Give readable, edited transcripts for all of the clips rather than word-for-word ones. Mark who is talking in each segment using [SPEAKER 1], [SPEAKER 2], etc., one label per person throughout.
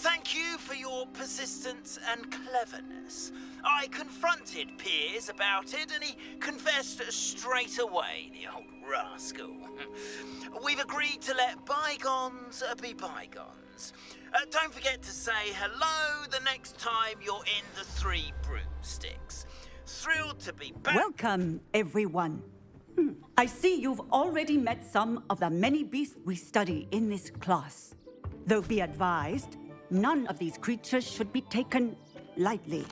[SPEAKER 1] Thank you for your persistence and cleverness. I confronted Piers about it, and he confessed straight away, the old rascal. We've agreed to let bygones be bygones. Don't forget to say hello the next time you're in the Three Broomsticks. Thrilled to be back.
[SPEAKER 2] Welcome, everyone. I see you've already met some of the many beasts we study in this class. Though be advised, none of these creatures should be taken lightly.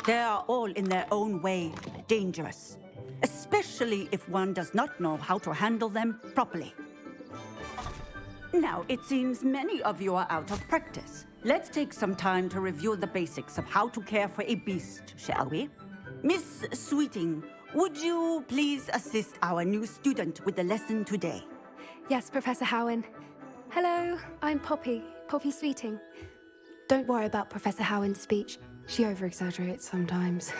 [SPEAKER 2] They are all in their own way dangerous, especially if one does not know how to handle them properly. Now, it seems many of you are out of practice. Let's take some time to review the basics of how to care for a beast, shall we? Miss Sweeting, would you please assist our new student with the lesson today?
[SPEAKER 3] Yes, Professor Howen. Hello, I'm Poppy Sweeting. Don't worry about Professor Howen's speech. She over-exaggerates sometimes.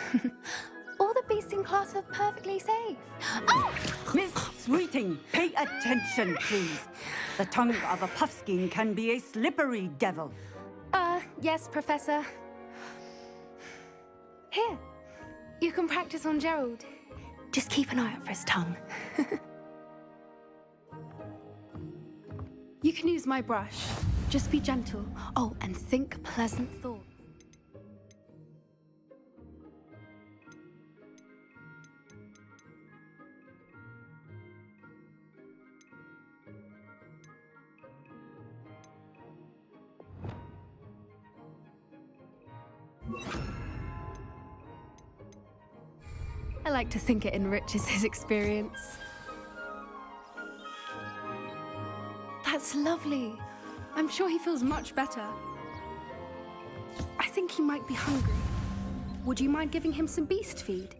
[SPEAKER 3] All the beasts in class are perfectly safe. Oh!
[SPEAKER 2] Miss Sweeting, pay attention, please. The tongue of a puffskein can be a slippery devil.
[SPEAKER 3] Yes, Professor. Here, you can practice on Gerald. Just keep an eye out for his tongue. You can use my brush. Just be gentle. Oh, and think pleasant thoughts. I like to think it enriches his experience. That's lovely. I'm sure he feels much better. I think he might be hungry. Would you mind giving him some beast feed?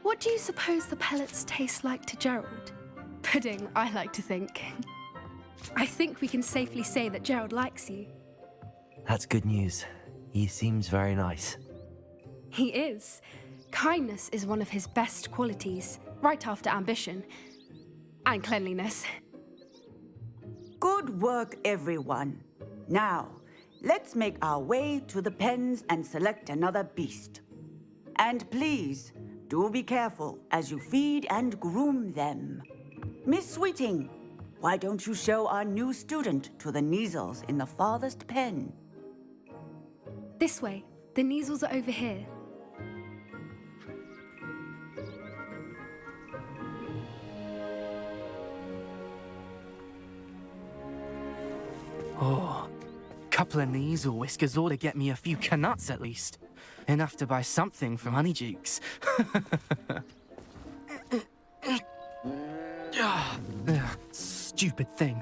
[SPEAKER 3] What do you suppose the pellets taste like to Gerald? Pudding, I like to think. I think we can safely say that Gerald likes you.
[SPEAKER 4] That's good news. He seems very nice.
[SPEAKER 3] He is. Kindness is one of his best qualities, right after ambition. And cleanliness.
[SPEAKER 2] Good work, everyone. Now, let's make our way to the pens and select another beast. And please, do be careful as you feed and groom them. Miss Sweeting, why don't you show our new student to the Neasels in the farthest pen?
[SPEAKER 3] This way. The Neasels are over here.
[SPEAKER 5] Oh, couple of Neasel whiskers ought to get me a few canuts at least. Enough to buy something from Honeydukes. Stupid thing.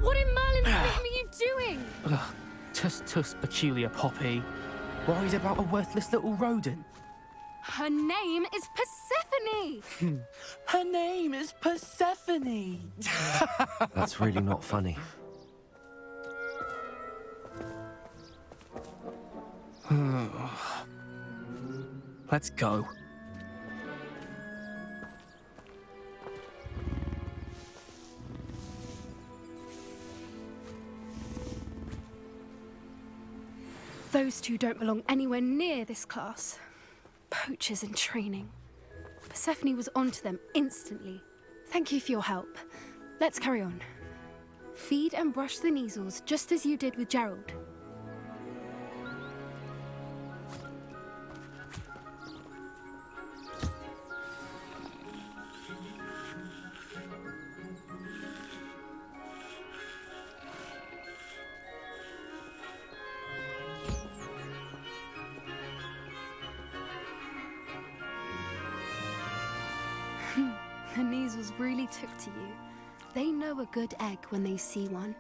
[SPEAKER 3] What in Merlin's name are you doing?
[SPEAKER 5] Tuss, peculiar Poppy. Worried about a worthless little rodent.
[SPEAKER 3] Her name is Persephone!
[SPEAKER 5] Her name is Persephone!
[SPEAKER 4] That's really not funny.
[SPEAKER 5] Let's go.
[SPEAKER 3] Those two don't belong anywhere near this class. Poachers in training. Persephone was onto them instantly. Thank you for your help. Let's carry on. Feed and brush the Neasels just as you did with Gerald. The Neasels really took to you. They know a good egg when they see one.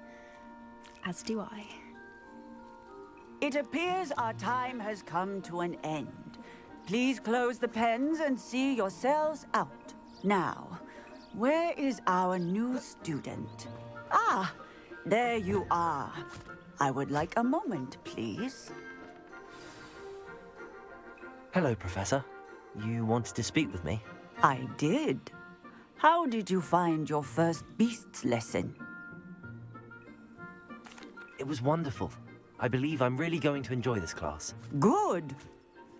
[SPEAKER 3] As do I.
[SPEAKER 2] It appears our time has come to an end. Please close the pens and see yourselves out. Now, where is our new student? Ah, there you are. I would like a moment, please.
[SPEAKER 4] Hello, Professor. You wanted to speak with me?
[SPEAKER 2] I did. How did you find your first beasts lesson?
[SPEAKER 4] It was wonderful. I believe I'm really going to enjoy this class.
[SPEAKER 2] Good.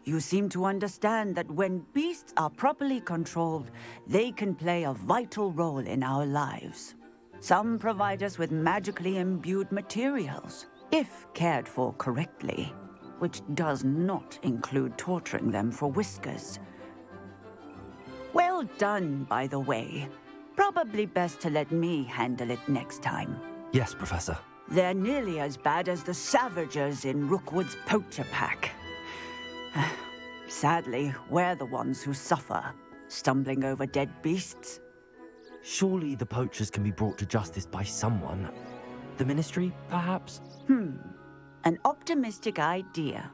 [SPEAKER 2] You seem to understand that when beasts are properly controlled, they can play a vital role in our lives. Some provide us with magically imbued materials, if cared for correctly, which does not include torturing them for whiskers. Well done, by the way. Probably best to let me handle it next time.
[SPEAKER 4] Yes, Professor.
[SPEAKER 2] They're nearly as bad as the Savagers in Rookwood's poacher pack. Sadly, we're the ones who suffer, stumbling over dead beasts.
[SPEAKER 4] Surely the poachers can be brought to justice by someone. The Ministry, perhaps?
[SPEAKER 2] An optimistic idea.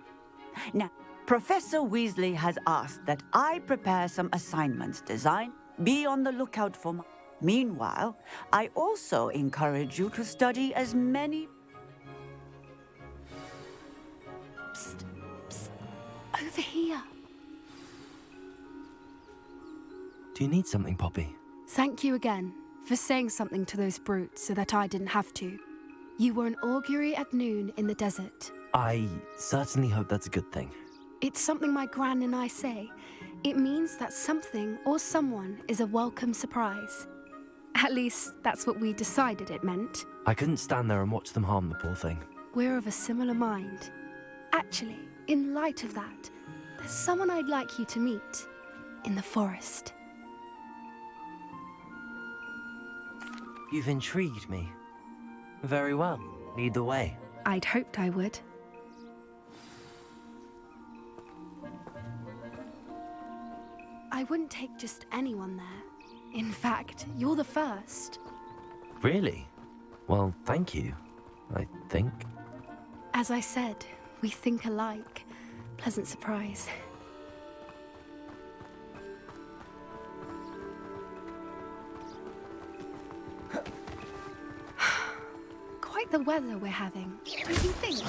[SPEAKER 2] Now, Professor Weasley has asked that I prepare some assignments designed. Be on the lookout for my... Meanwhile, I also encourage you to study as many...
[SPEAKER 3] Psst, psst. Over here.
[SPEAKER 4] Do you need something, Poppy?
[SPEAKER 3] Thank you again for saying something to those brutes so that I didn't have to. You were an augury at noon in the desert.
[SPEAKER 4] I certainly hope that's a good thing.
[SPEAKER 3] It's something my gran and I say. It means that something or someone is a welcome surprise. At least, that's what we decided it meant.
[SPEAKER 4] I couldn't stand there and watch them harm the poor thing.
[SPEAKER 3] We're of a similar mind. Actually, in light of that, there's someone I'd like you to meet in the forest.
[SPEAKER 4] You've intrigued me. Very well. Lead the way.
[SPEAKER 3] I'd hoped I would. I wouldn't take just anyone there. In fact, you're the first.
[SPEAKER 4] Really? Well, thank you, I think.
[SPEAKER 3] As I said, we think alike. Pleasant surprise. Quite the weather we're having, don't you think?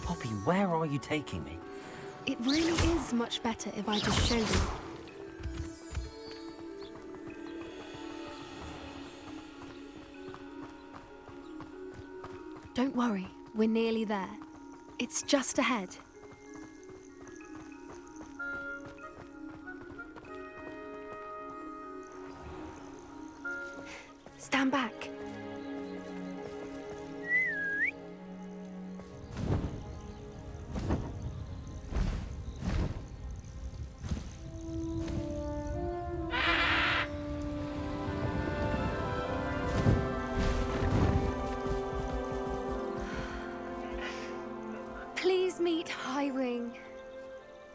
[SPEAKER 4] Poppy, where are you taking me?
[SPEAKER 3] It really is much better if I just show you. Don't worry, we're nearly there. It's just ahead. Stand back. Please meet Highwing.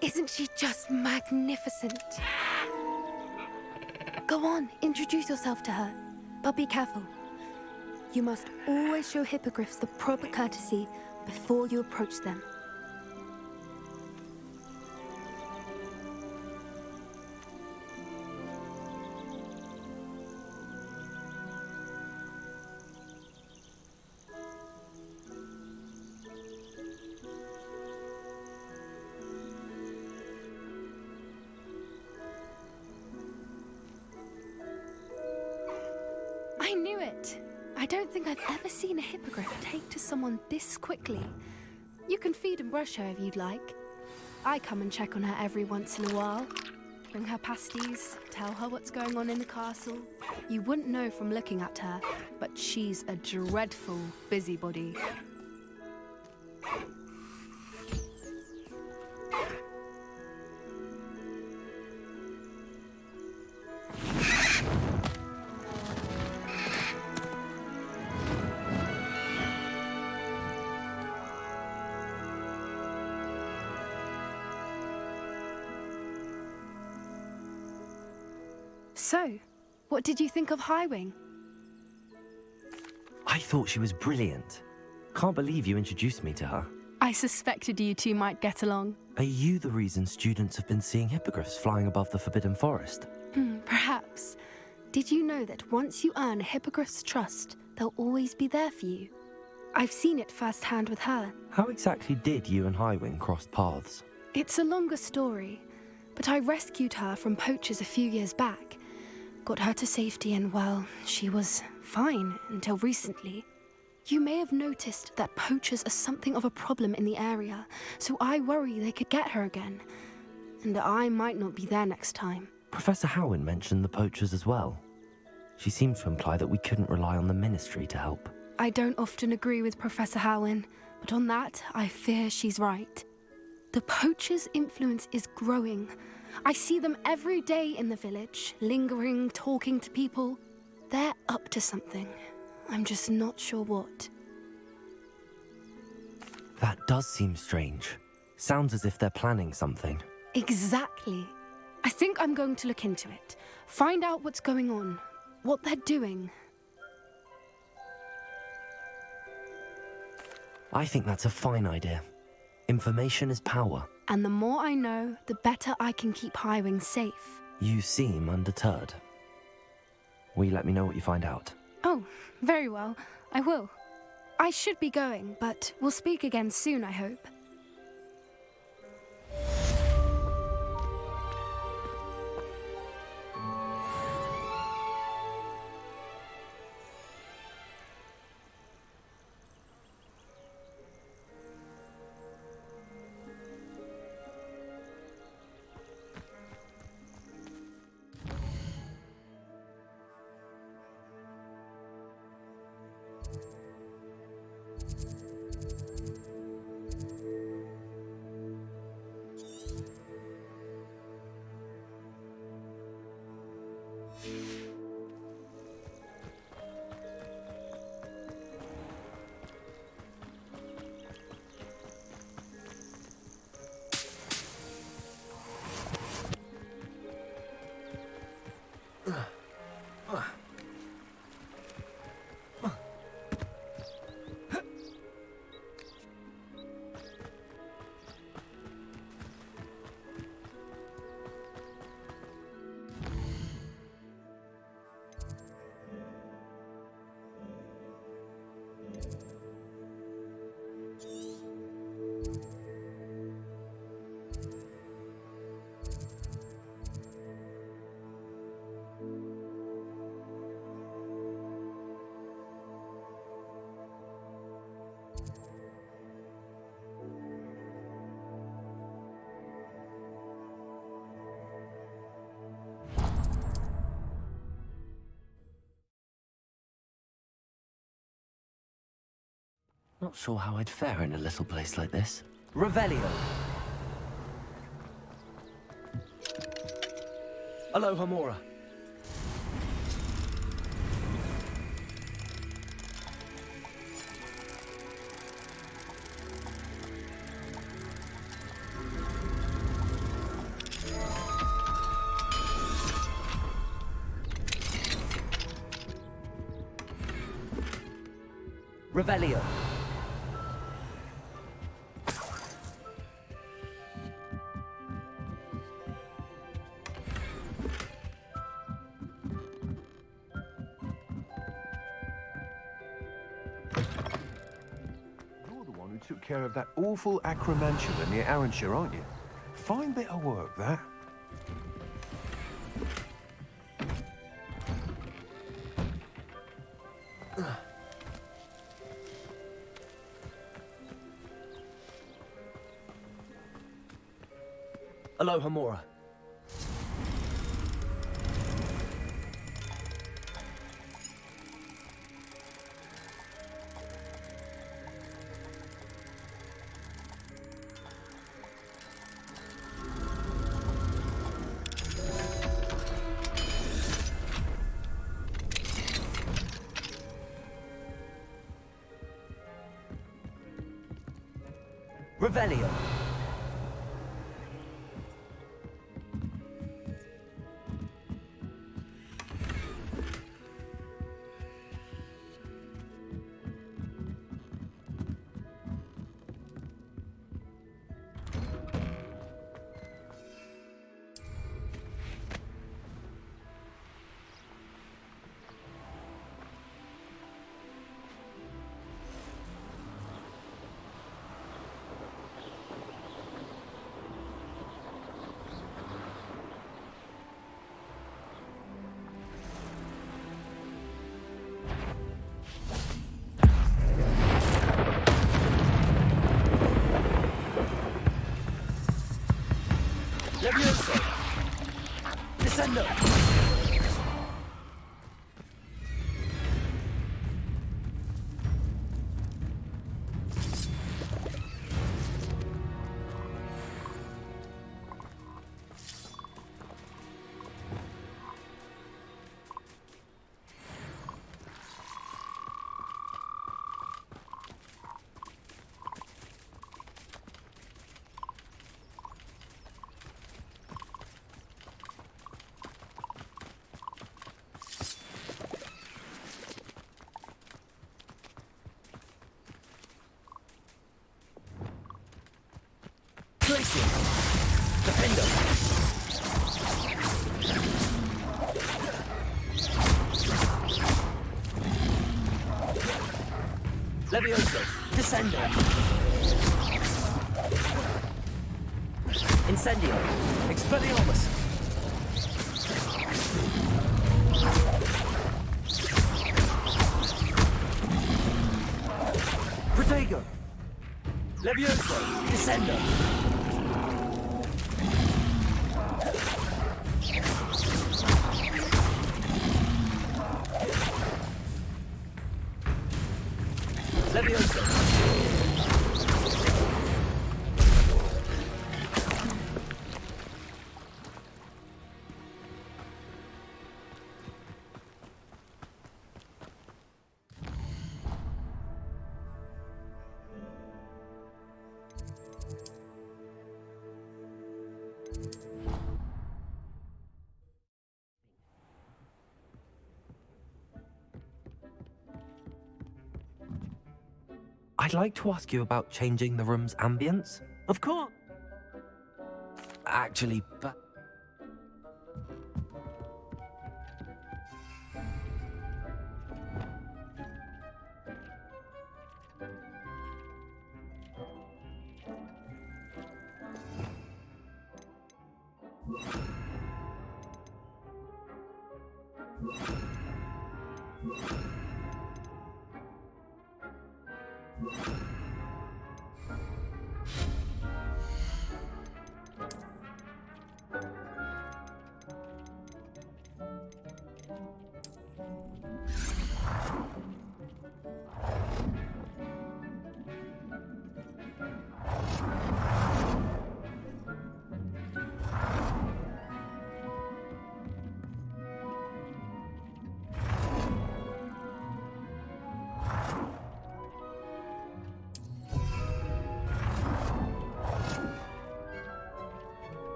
[SPEAKER 3] Isn't she just magnificent? Go on, introduce yourself to her. But be careful. You must always show hippogriffs the proper courtesy before you approach them. I knew it! I don't think I've ever seen a hippogriff take to someone this quickly. You can feed and brush her if you'd like. I come and check on her every once in a while. Bring her pasties, tell her what's going on in the castle. You wouldn't know from looking at her, but she's a dreadful busybody. So, what did you think of Highwing?
[SPEAKER 4] I thought she was brilliant. Can't believe you introduced me to her.
[SPEAKER 3] I suspected you two might get along.
[SPEAKER 4] Are you the reason students have been seeing hippogriffs flying above the Forbidden Forest?
[SPEAKER 3] Perhaps. Did you know that once you earn a hippogriff's trust, they'll always be there for you? I've seen it firsthand with her.
[SPEAKER 4] How exactly did you and Highwing cross paths?
[SPEAKER 3] It's a longer story, but I rescued her from poachers a few years back. Got her to safety and, well, she was fine until recently. You may have noticed that poachers are something of a problem in the area, so I worry they could get her again. And I might not be there next time.
[SPEAKER 4] Professor Howin mentioned the poachers as well. She seemed to imply that we couldn't rely on the Ministry to help.
[SPEAKER 3] I don't often agree with Professor Howin, but on that, I fear she's right. The poachers' influence is growing. I see them every day in the village, lingering, talking to people. They're up to something. I'm just not sure what.
[SPEAKER 4] That does seem strange. Sounds as if they're planning something.
[SPEAKER 3] Exactly. I think I'm going to look into it. Find out what's going on, what they're doing.
[SPEAKER 4] I think that's a fine idea. Information is power.
[SPEAKER 3] And the more I know, the better I can keep Highwing safe.
[SPEAKER 4] You seem undeterred. Will you let me know what you find out?
[SPEAKER 3] Oh, very well. I will. I should be going, but we'll speak again soon, I hope.
[SPEAKER 4] Not sure how I'd fare in a little place like this. Revelio! Aloha Mora. Revelio.
[SPEAKER 6] You're the one who took care of that awful acromantula near Arranshire, aren't you? Fine bit of work, that.
[SPEAKER 4] Aloha Mora. Revelio. Levioso! Descendo! Placing! Defender! Levioso! Descendo! Incendio! Expelliarmus! Protego! Levioso! Descendo! Levioso!
[SPEAKER 7] I'd like to ask you about changing the room's ambience.
[SPEAKER 4] Of course!
[SPEAKER 7] Actually, but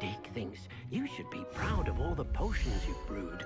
[SPEAKER 8] Dick thinks you should be proud of all the potions you've brewed.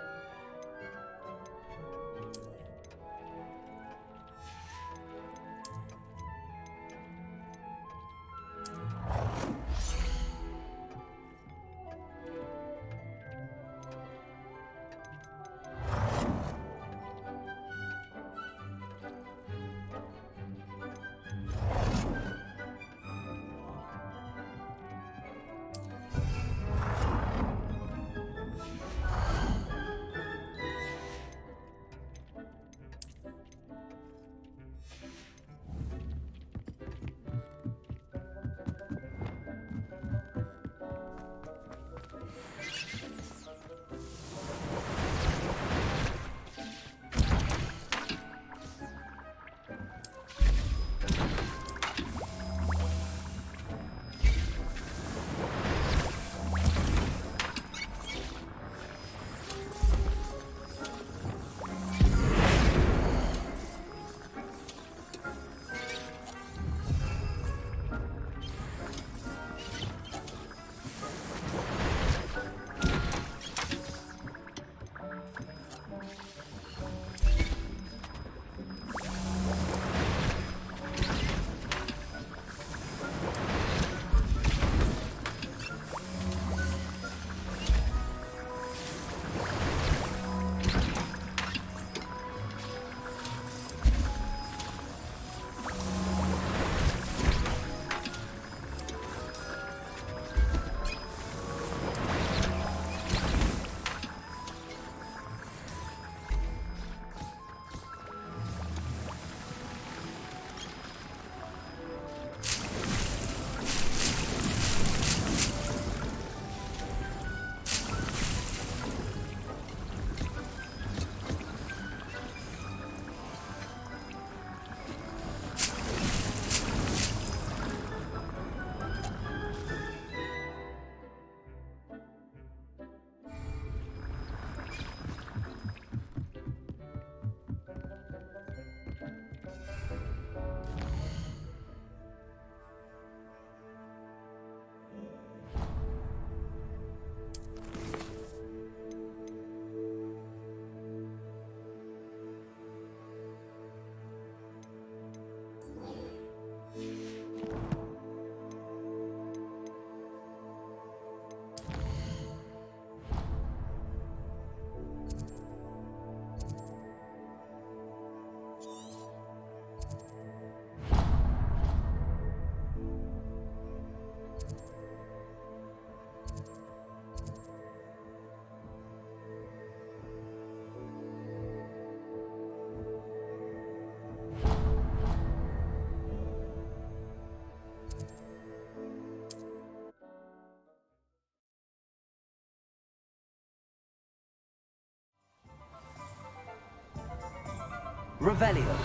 [SPEAKER 4] Revelio.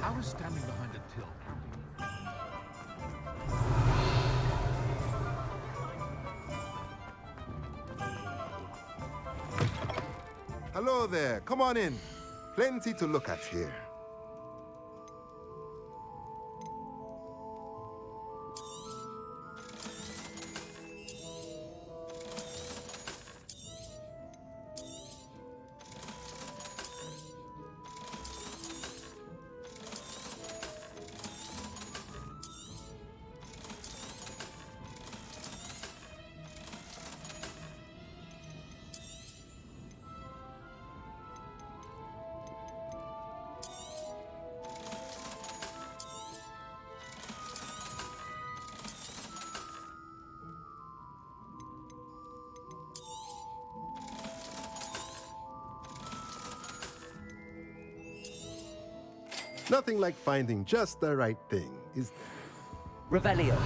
[SPEAKER 9] How is standing behind a till?
[SPEAKER 10] Hello there. Come on in. Plenty to look at here. Nothing like finding just the right thing, is there?
[SPEAKER 4] Revelio.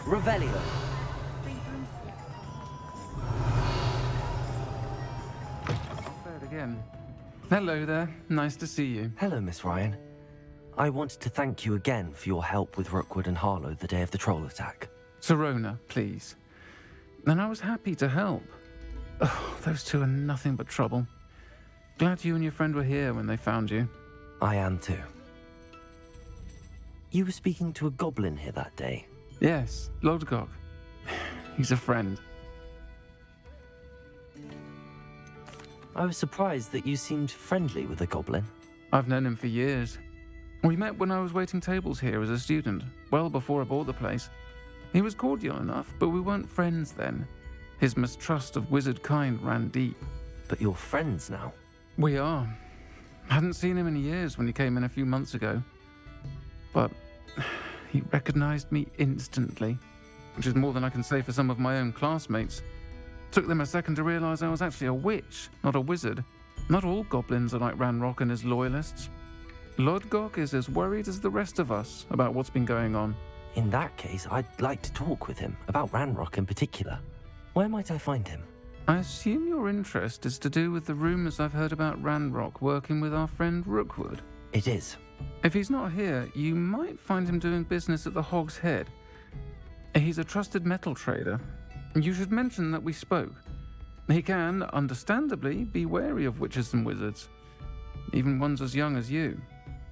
[SPEAKER 4] Revelio.
[SPEAKER 11] There again. Hello there. Nice to see you.
[SPEAKER 4] Hello, Miss Ryan. I wanted to thank you again for your help with Rookwood and Harlow the day of the troll attack.
[SPEAKER 11] Serona, please. And I was happy to help. Oh, those two are nothing but trouble. Glad you and your friend were here when they found you.
[SPEAKER 4] I am too. You were speaking to a goblin here that day.
[SPEAKER 11] Yes, Lodgok. He's a friend.
[SPEAKER 4] I was surprised that you seemed friendly with the goblin.
[SPEAKER 11] I've known him for years. We met when I was waiting tables here as a student, well before I bought the place. He was cordial enough, but we weren't friends then. His mistrust of wizard kind ran deep.
[SPEAKER 4] But you're friends now?
[SPEAKER 11] We are. Hadn't seen him in years when he came in a few months ago. But he recognized me instantly, which is more than I can say for some of my own classmates. Took them a second to realize I was actually a witch, not a wizard. Not all goblins are like Ranrock and his loyalists. Lodgok is as worried as the rest of us about what's been going on.
[SPEAKER 4] In that case, I'd like to talk with him, about Ranrock in particular. Where might I find him?
[SPEAKER 11] I assume your interest is to do with the rumors I've heard about Ranrock working with our friend Rookwood.
[SPEAKER 4] It is.
[SPEAKER 11] If he's not here, you might find him doing business at the Hog's Head. He's a trusted metal trader. You should mention that we spoke. He can, understandably, be wary of witches and wizards, even ones as young as you.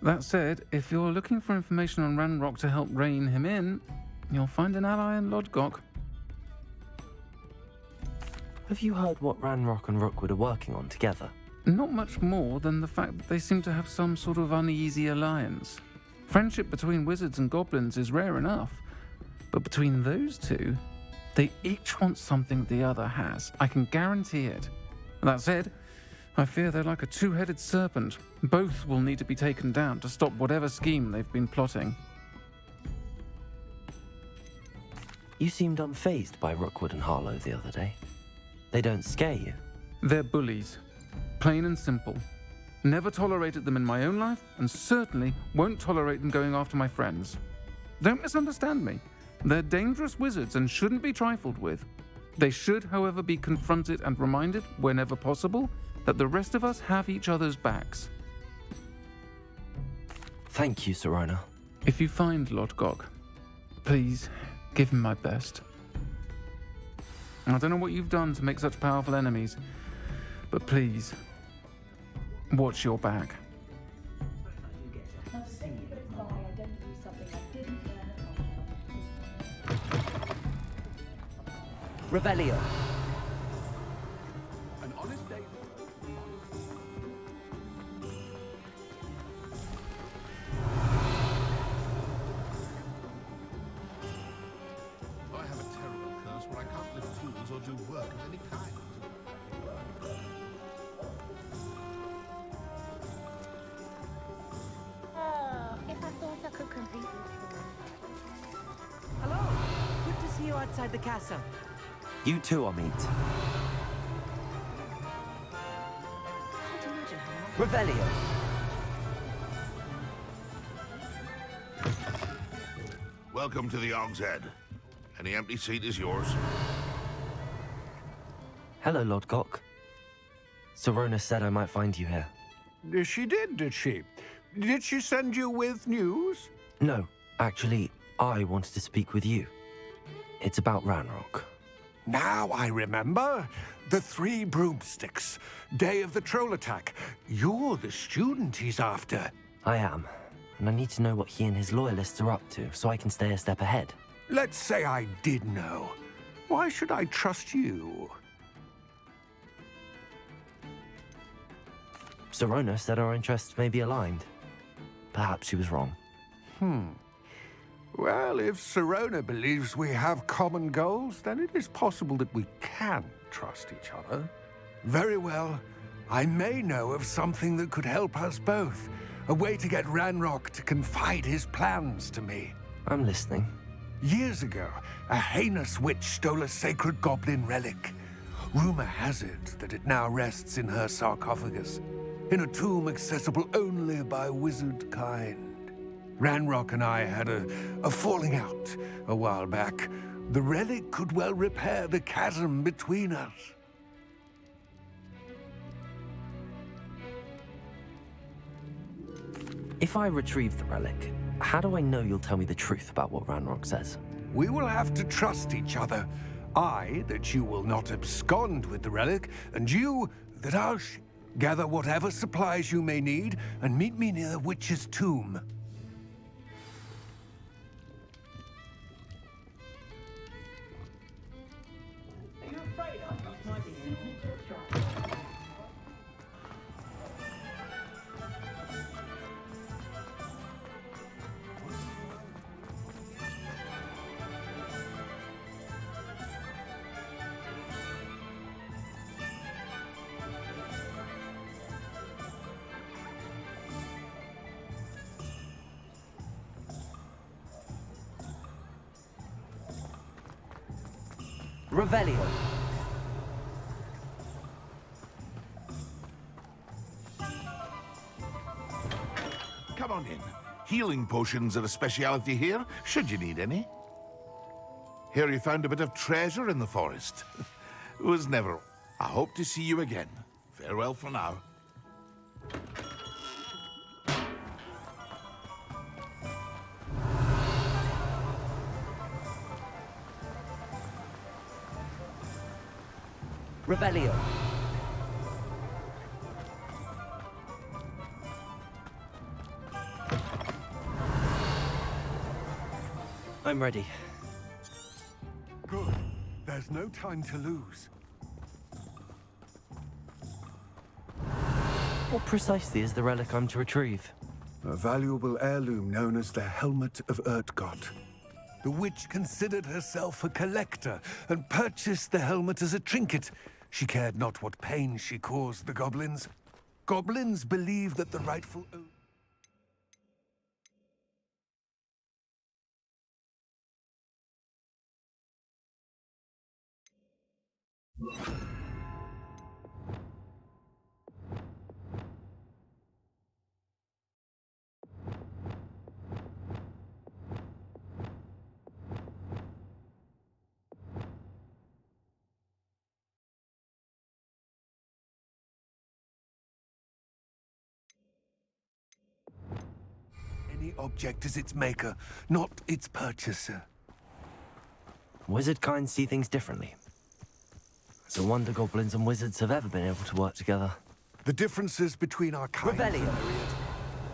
[SPEAKER 11] That said, if you're looking for information on Ranrock to help rein him in, you'll find an ally in Lodgok.
[SPEAKER 4] Have you heard what Ranrock and Rookwood are working on together?
[SPEAKER 11] Not much more than the fact that they seem to have some sort of uneasy alliance. Friendship between wizards and goblins is rare enough, but between those two, they each want something the other has. I can guarantee it. That said, I fear they're like a two-headed serpent. Both will need to be taken down to stop whatever scheme they've been plotting.
[SPEAKER 4] You seemed unfazed by Rookwood and Harlow the other day. They don't scare you?
[SPEAKER 11] They're bullies. Plain and simple. Never tolerated them in my own life, and certainly won't tolerate them going after my friends. Don't misunderstand me. They're dangerous wizards and shouldn't be trifled with. They should, however, be confronted and reminded, whenever possible, that the rest of us have each other's backs.
[SPEAKER 4] Thank you, Serona.
[SPEAKER 11] If you find Lodgok, please give him my best. I don't know what you've done to make such powerful enemies, but please, watch your back.
[SPEAKER 4] Revelio.
[SPEAKER 9] An honest day. I have a terrible curse where I can't lift tools or do work of any kind.
[SPEAKER 12] If I thought I could complete this.
[SPEAKER 13] Hello. Good to see you outside the castle.
[SPEAKER 4] You too, Amit.
[SPEAKER 13] Can't imagine how
[SPEAKER 4] Revelio.
[SPEAKER 9] Welcome to the Og's Head. Any empty seat is yours.
[SPEAKER 4] Hello, Lord Cock. Serona said I might find you here.
[SPEAKER 6] She did she? Did she send you with news?
[SPEAKER 4] No, actually, I wanted to speak with you. It's about Ranrock.
[SPEAKER 6] Now I remember. The 3 broomsticks. Day of the troll attack. You're the student he's after.
[SPEAKER 4] I am, and I need to know what he and his loyalists are up to so I can stay a step ahead.
[SPEAKER 6] Let's say I did know. Why should I trust you?
[SPEAKER 4] Serona said our interests may be aligned. Perhaps she was wrong.
[SPEAKER 6] Well, if Serona believes we have common goals, then it is possible that we can trust each other. Very well. I may know of something that could help us both. A way to get Ranrock to confide his plans to me.
[SPEAKER 4] I'm listening.
[SPEAKER 6] Years ago, a heinous witch stole a sacred goblin relic. Rumor has it that it now rests in her sarcophagus, in a tomb accessible only by wizard kind. Ranrock and I had a falling out a while back. The relic could well repair the chasm between us.
[SPEAKER 4] If I retrieve the relic, how do I know you'll tell me the truth about what Ranrock says?
[SPEAKER 6] We will have to trust each other. I, that you will not abscond with the relic, and you, that I'll gather whatever supplies you may need and meet me near the witch's tomb.
[SPEAKER 4] Revelio.
[SPEAKER 9] Come on in. Healing potions are a speciality here, should you need any. Here you found a bit of treasure in the forest. Was never. I hope to see you again. Farewell for now.
[SPEAKER 4] Revelio. I'm ready.
[SPEAKER 6] Good. There's no time to lose.
[SPEAKER 4] What precisely is the relic I'm to retrieve?
[SPEAKER 6] A valuable heirloom known as the Helmet of Urtkot. The witch considered herself a collector and purchased the helmet as a trinket. She cared not what pain she caused the goblins. Goblins believe that the rightful owner... Any object is its maker, not its purchaser.
[SPEAKER 4] Wizard kind see things differently. It's a wonder goblins and wizards have ever been able to work together.
[SPEAKER 6] The differences between our kinds are myriad.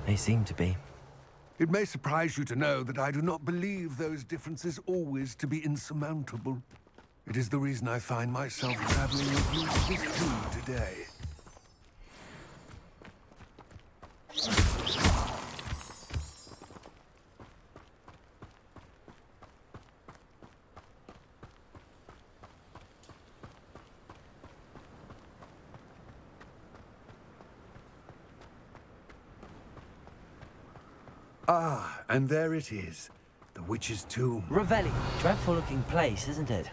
[SPEAKER 4] They seem to be.
[SPEAKER 6] It may surprise you to know that I do not believe those differences always to be insurmountable. It is the reason I find myself traveling with you to this tomb today. Ah, and there it is. The witch's tomb.
[SPEAKER 4] Revelli. Dreadful looking place, isn't it?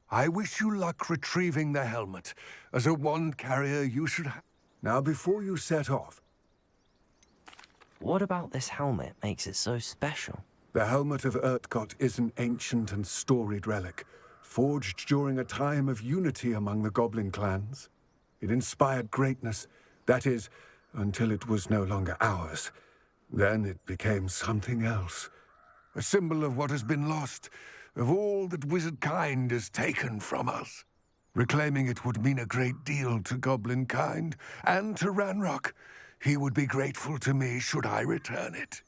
[SPEAKER 6] I wish you luck retrieving the helmet. As a wand carrier, you should Now, before you set off...
[SPEAKER 4] What about this helmet makes it so special?
[SPEAKER 6] The helmet of Urtkot is an ancient and storied relic, forged during a time of unity among the goblin clans. It inspired greatness, that is, until it was no longer ours. Then it became something else. A symbol of what has been lost, of all that wizard kind has taken from us. Reclaiming it would mean a great deal to goblin kind, and to Ranrock. He would be grateful to me should I return it.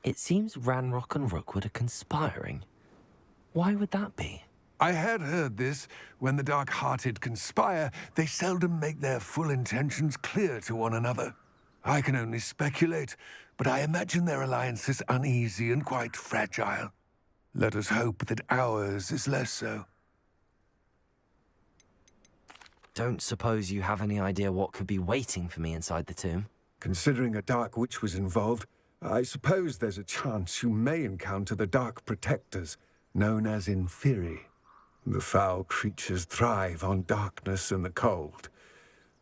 [SPEAKER 4] It seems Ranrock and Rookwood are conspiring. Why would that be?
[SPEAKER 6] I had heard this. When the dark-hearted conspire, they seldom make their full intentions clear to one another. I can only speculate, but I imagine their alliance is uneasy and quite fragile. Let us hope that ours is less so.
[SPEAKER 4] Don't suppose you have any idea what could be waiting for me inside the tomb?
[SPEAKER 6] Considering a dark witch was involved, I suppose there's a chance you may encounter the Dark Protectors, known as Inferi. The foul creatures thrive on darkness and the cold.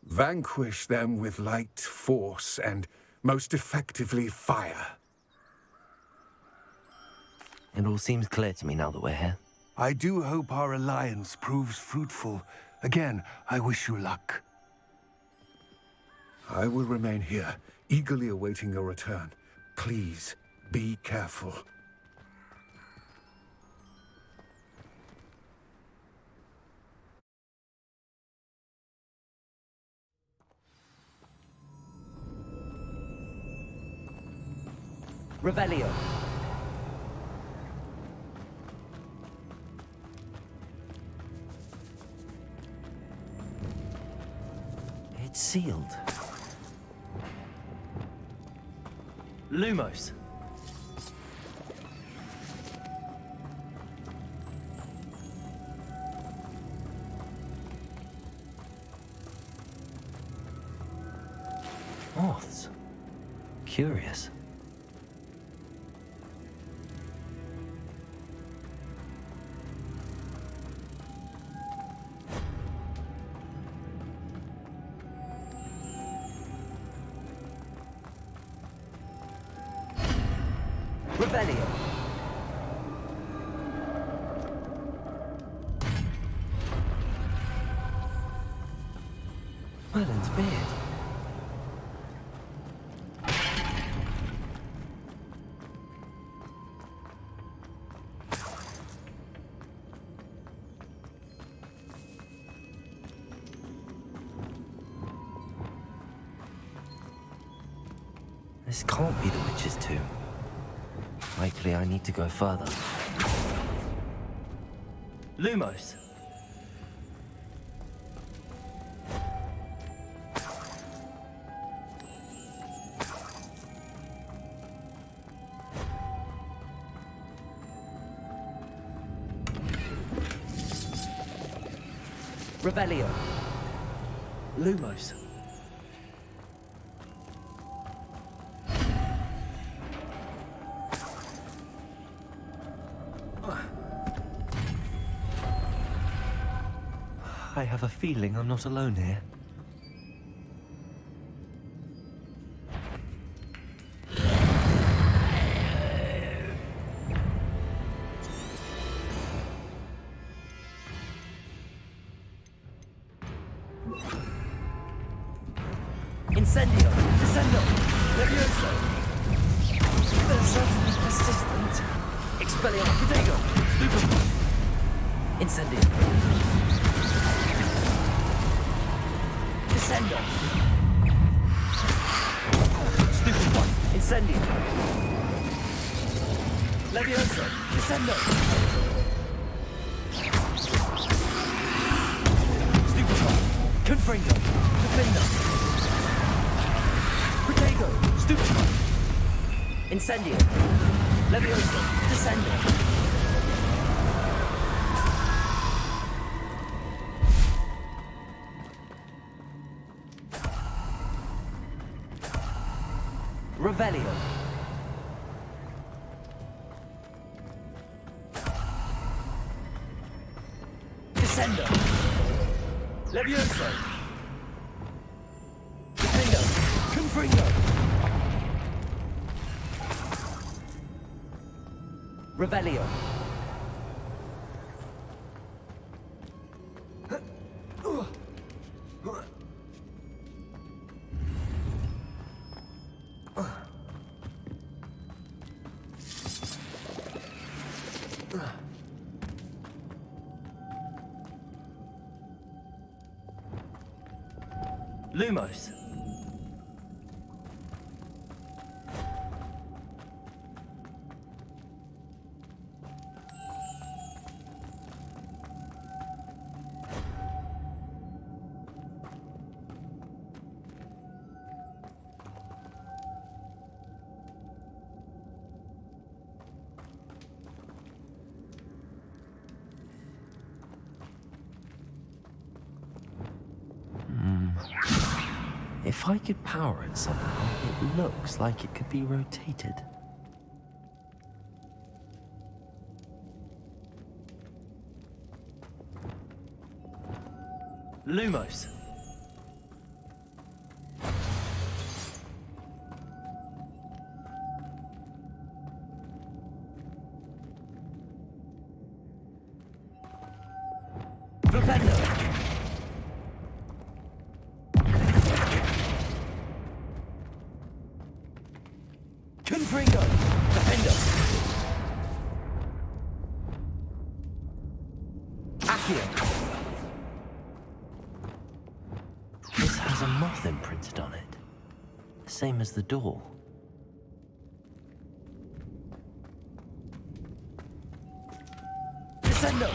[SPEAKER 6] Vanquish them with light, force, and, most effectively, fire.
[SPEAKER 4] It all seems clear to me now that we're here.
[SPEAKER 6] I do hope our alliance proves fruitful. Again, I wish you luck. I will remain here, eagerly awaiting your return. Please, be careful.
[SPEAKER 4] Revelio. It's sealed. Lumos. Moths. Curious. Revelio. Merlin's beard. This can't be the witch's tomb. Likely I need to go further. Lumos. Revelio. Lumos. I have a feeling I'm not alone here. Incendio! Descendo! Levioso! They're certainly persistent. Expelliarmus. Protego. Stupefy. Incendio. Descendo. Stupefy. Incendio. Levioso. Descendo. Stupefy. Confringo. Defendo. Protego. Stupefy. Incendio. Levioso. Descendo. Revelio. Descendo. Levioso. Defendo. Confringo. Revelio. Lumos. If I could power it somehow, it looks like it could be rotated. Lumos. Flipendo. Confringo. Defendo. Accio. This has a moth imprinted on it. Same as the door. Descendo.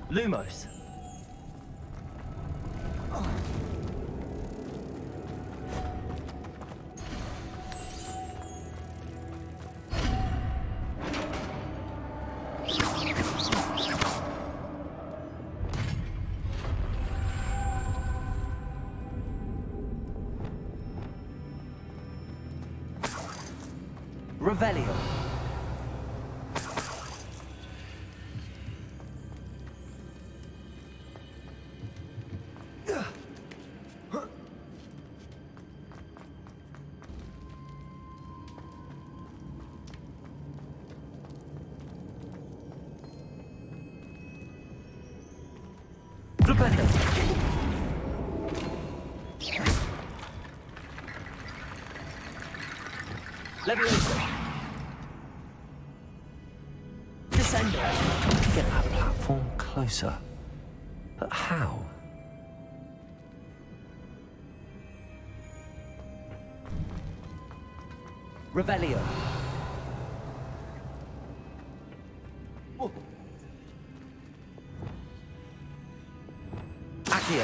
[SPEAKER 4] Lumos. Revelio. Flipendo. Levioso. Descendo. Get that platform closer. But how? Revelio. Accio.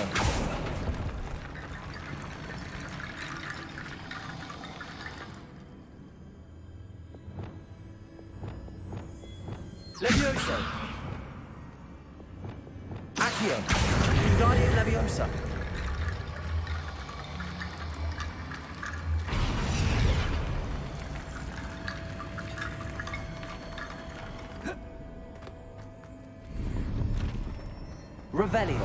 [SPEAKER 4] Levioso. Accio. Guardian Leviosa. Revelio.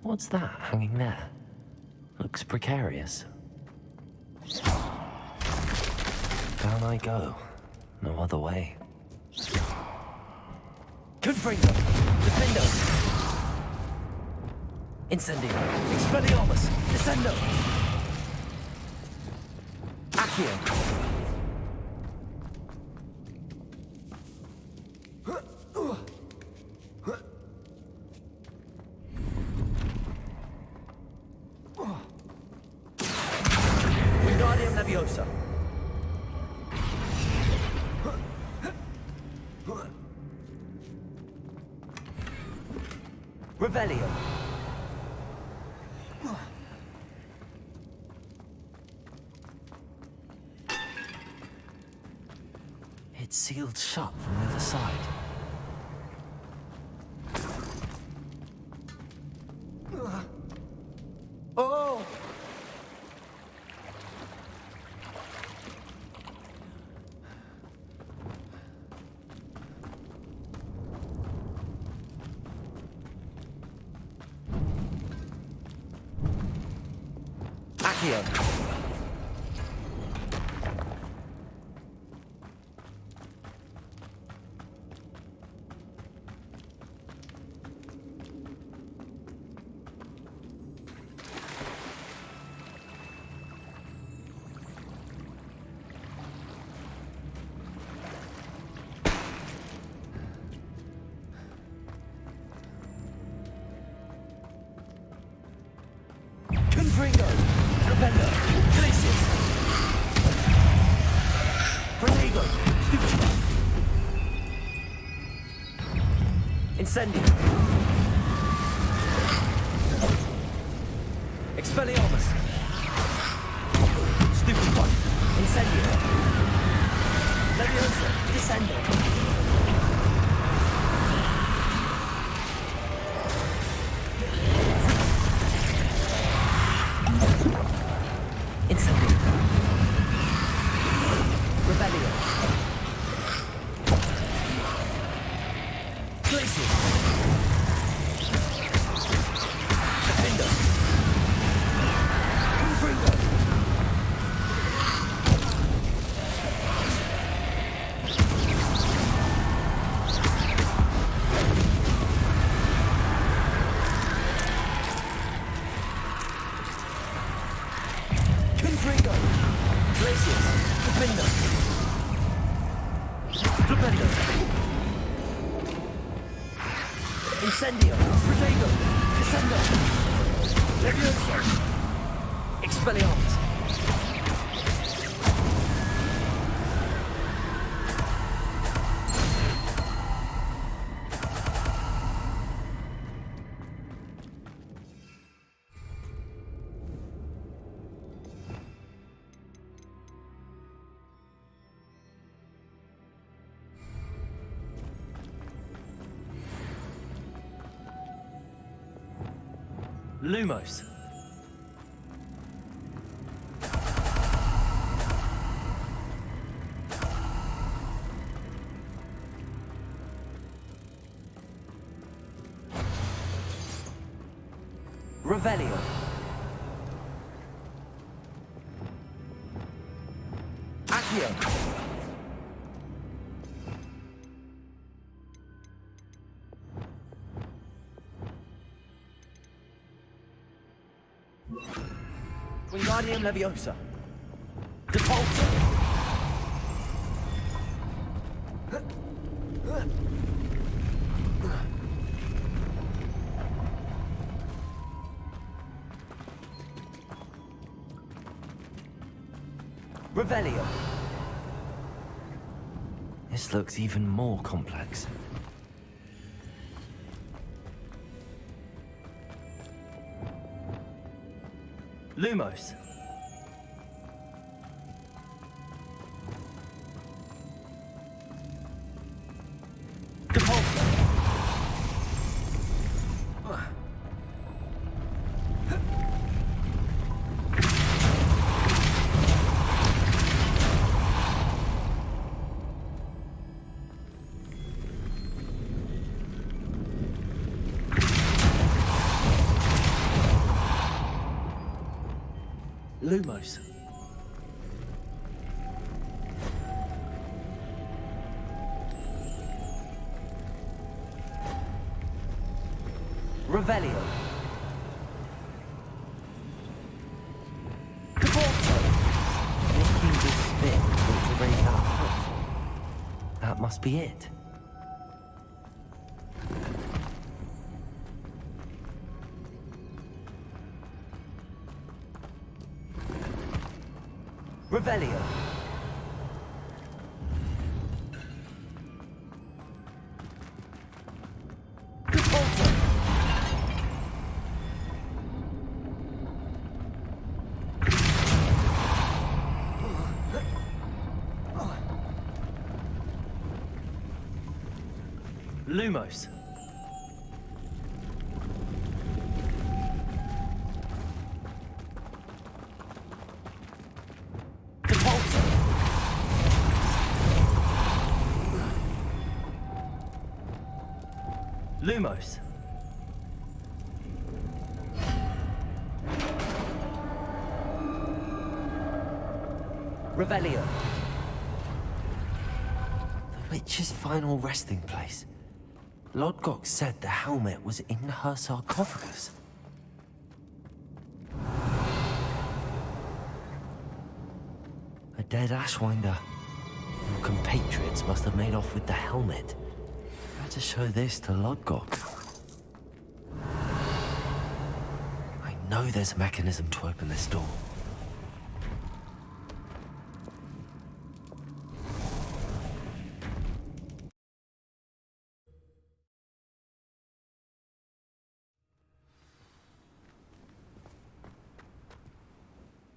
[SPEAKER 4] What's that hanging there? Looks precarious. Down I go. No other way. Confringo! Defendo! Incendio! Expelliarmus! Descendo! Accio! Wingardium Leviosa! Revelio! It's sealed shut from the other side. Oh! Accio! Confringo! Propendo! Glacius! Protego! Stupid! Incendio! Expelliarmus! Stupid one! Incendio! Leviosa! Descendo! Incendio! Revelio! Glacius! Defendo! Confringo! Confringo! Glacius! Defendo! Stupendo! Incendio! Protego! Descendo! Leviosa! Expelliarmus! Lumos. Revelio. Accio. Wingardium Leviosa. Depulso. Revelio. This looks even more complex. Lumos. Depulso. Lumos. Revelio. Depulso. Making this spin to raise that hurtful. That must be it. Revelio. Depulso. Lumos. Lumos. Revelio. The witch's final resting place. Lodgok said the helmet was in her sarcophagus. A dead Ashwinder. Your compatriots must have made off with the helmet. To show this to Lodgok. I know there's a mechanism to open this door.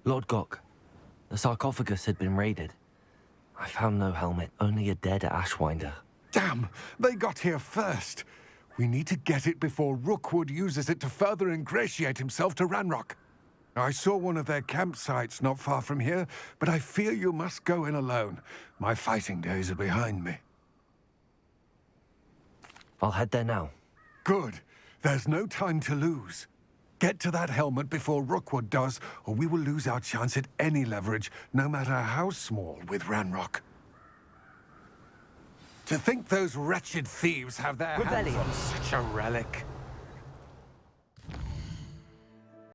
[SPEAKER 4] Lodgok, the sarcophagus had been raided. I found no helmet, only a dead Ashwinder.
[SPEAKER 6] Damn! They got here first. We need to get it before Rookwood uses it to further ingratiate himself to Ranrock. I saw one of their campsites not far from here, but I fear you must go in alone. My fighting days are behind me.
[SPEAKER 4] I'll head there now.
[SPEAKER 6] Good. There's no time to lose. Get to that helmet before Rookwood does, or we will lose our chance at any leverage, no matter how small, with Ranrock. To think those wretched thieves have their hands on such a relic.